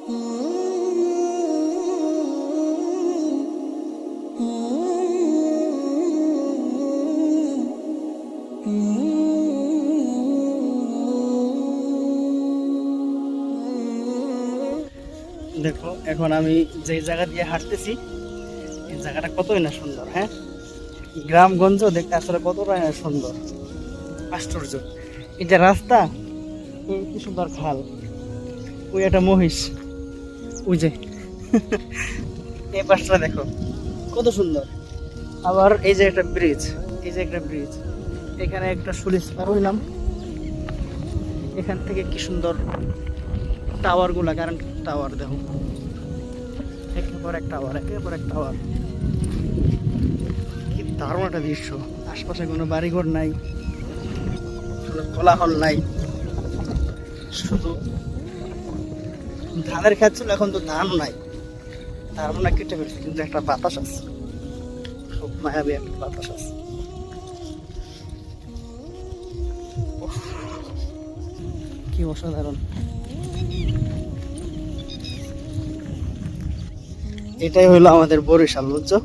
দেখো এখন আমি যে জায়গা দিয়ে হাঁটতেছি এই জায়গাটা কতই না সুন্দর। হ্যাঁ, গ্রামগঞ্জ দেখতে আসলে কতটা না সুন্দর, আশ্চর্য। এই যে রাস্তা, এই কি সুন্দর খাল, ওই একটা মহিষ, ওই যে এই পাশটা দেখো কত সুন্দর। আবার এই যে একটা ব্রিজ, এই যে একটা ব্রিজ, এখানে একটা সুলিস পার হইলাম। এখান থেকে কি সুন্দর টাওয়ার গুলা, কারেন্ট টাওয়ার দেখো, একের পর এক টাওয়ার, একের পর এক টাওয়ার। কি দারুণ একটা দৃশ্য। আশপাশে কোনো বাড়িঘর নাই, কোনো কোলাহল নাই, শুধু ধানের ক্ষেত ছিল, এখন তো ধান নাই, তার মানে কেটে ফেলছে, কিন্তু একটা বাতাস আছে, খুব মায়াবী একটা বাতাস আছে। উফ, কি অসাধারণ। এটাই হলো আমাদের বরিশাল, বুঝছো।